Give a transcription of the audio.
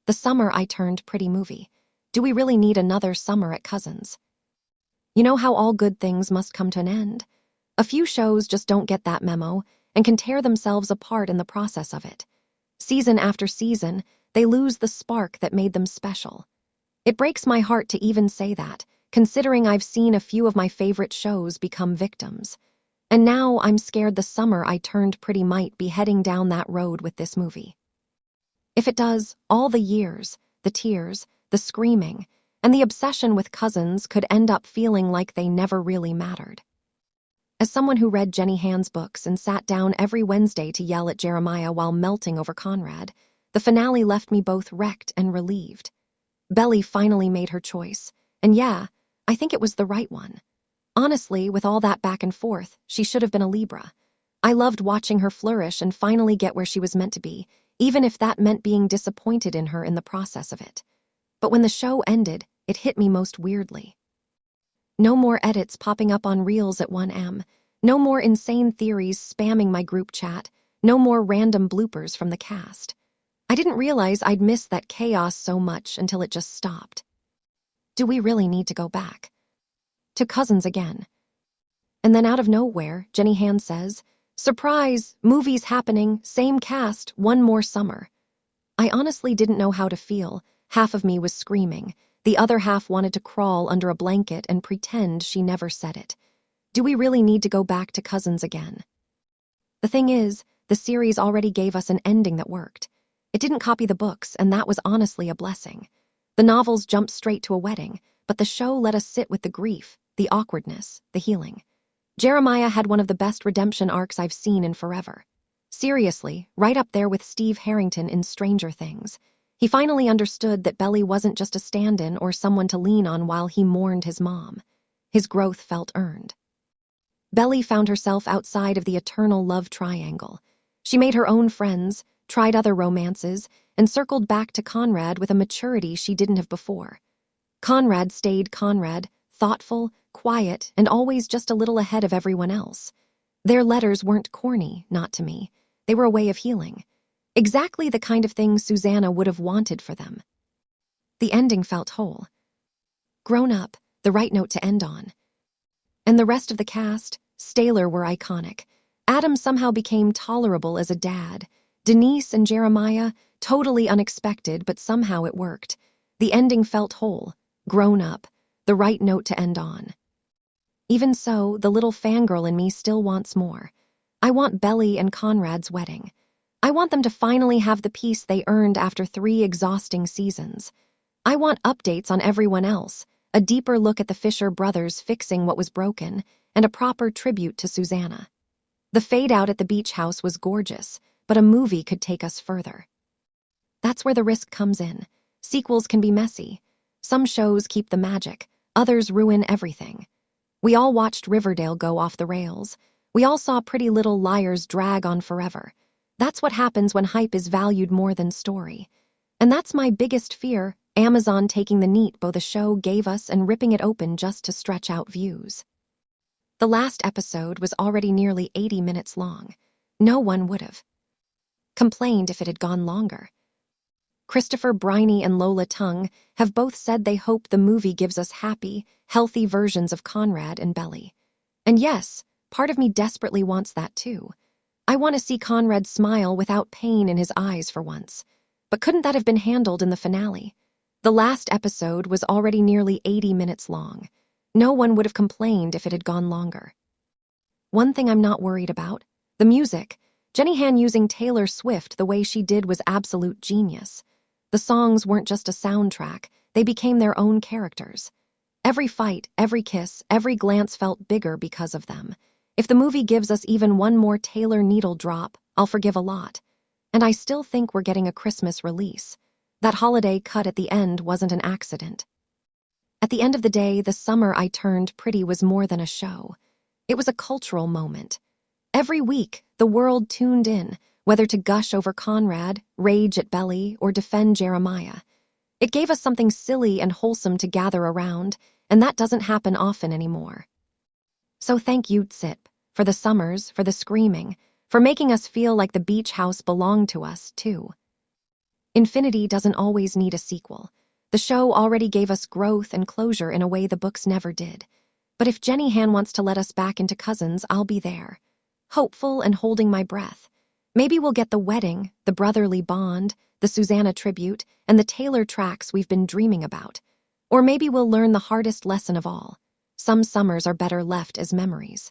The Summer I Turned Pretty movie. Do we really need another summer at Cousins? You know how all good things must come to an end? A few shows just don't get that memo and can tear themselves apart in the process of it. Season after season, they lose the spark that made them special. It breaks my heart to even say that, considering I've seen a few of my favorite shows become victims. And now I'm scared The Summer I Turned Pretty might be heading down that road with this movie. If it does, all the years, the tears, the screaming, and the obsession with Cousins could end up feeling like they never really mattered. As someone who read Jenny Han's books and sat down every Wednesday to yell at Jeremiah while melting over Conrad, the finale left me both wrecked and relieved. Belly finally made her choice, and yeah, I think it was the right one. Honestly, with all that back and forth, she should have been a Libra. I loved watching her flourish and finally get where she was meant to be, even if that meant being disappointed in her in the process of it. But when the show ended, it hit me most weirdly. No more edits popping up on Reels at 1 a.m., no more insane theories spamming my group chat, no more random bloopers from the cast. I didn't realize I'd missed that chaos so much until it just stopped. Do we really need to go back to Cousins again? And then out of nowhere, Jenny Han says, "Surprise, movie's happening, same cast, one more summer." I honestly didn't know how to feel. Half of me was screaming. The other half wanted to crawl under a blanket and pretend she never said it. Do we really need to go back to Cousins again? The thing is, the series already gave us an ending that worked. It didn't copy the books, and that was honestly a blessing. The novels jumped straight to a wedding, but the show let us sit with the grief, the awkwardness, the healing. Jeremiah had one of the best redemption arcs I've seen in forever. Seriously, right up there with Steve Harrington in Stranger Things. He finally understood that Belly wasn't just a stand-in or someone to lean on while he mourned his mom. His growth felt earned. Belly found herself outside of the eternal love triangle. She made her own friends, tried other romances, and circled back to Conrad with a maturity she didn't have before. Conrad stayed Conrad, thoughtful, quiet, and always just a little ahead of everyone else. Their letters weren't corny, not to me. They were a way of healing. Exactly the kind of thing Susanna would have wanted for them. The ending felt whole. Grown up, the right note to end on. And the rest of the cast, Staler were iconic. Adam somehow became tolerable as a dad. Denise and Jeremiah, totally unexpected, but somehow it worked. The ending felt whole, grown up, the right note to end on. Even so, the little fangirl in me still wants more. I want Belly and Conrad's wedding. I want them to finally have the peace they earned after 3 exhausting seasons. I want updates on everyone else, a deeper look at the Fisher brothers fixing what was broken, and a proper tribute to Susanna. The fade-out at the beach house was gorgeous, but a movie could take us further. That's where the risk comes in. Sequels can be messy. Some shows keep the magic, others ruin everything. We all watched Riverdale go off the rails. We all saw Pretty Little Liars drag on forever. That's what happens when hype is valued more than story. And that's my biggest fear, Amazon taking the neatbo the show gave us and ripping it open just to stretch out views. The last episode was already nearly 80 minutes long. No one would have complained if it had gone longer. Christopher Briney and Lola Tung have both said they hope the movie gives us happy, healthy versions of Conrad and Belly. And yes, part of me desperately wants that too. I want to see Conrad smile without pain in his eyes for once. But couldn't that have been handled in the finale? The last episode was already nearly 80 minutes long. No one would have complained if it had gone longer. One thing I'm not worried about, the music. Jenny Han using Taylor Swift the way she did was absolute genius. The songs weren't just a soundtrack, they became their own characters. Every fight, every kiss, every glance felt bigger because of them. If the movie gives us even one more Taylor needle drop, I'll forgive a lot. And I still think we're getting a Christmas release. That holiday cut at the end wasn't an accident. At the end of the day, The Summer I Turned Pretty was more than a show. It was a cultural moment. Every week, the world tuned in, whether to gush over Conrad, rage at Belly, or defend Jeremiah. It gave us something silly and wholesome to gather around, and that doesn't happen often anymore. So thank you, Tsip, for the summers, for the screaming, for making us feel like the beach house belonged to us, too. Infinity doesn't always need a sequel. The show already gave us growth and closure in a way the books never did. But if Jenny Han wants to let us back into Cousins, I'll be there. Hopeful and holding my breath. Maybe we'll get the wedding, the brotherly bond, the Susanna tribute, and the Taylor tracks we've been dreaming about. Or maybe we'll learn the hardest lesson of all. Some summers are better left as memories.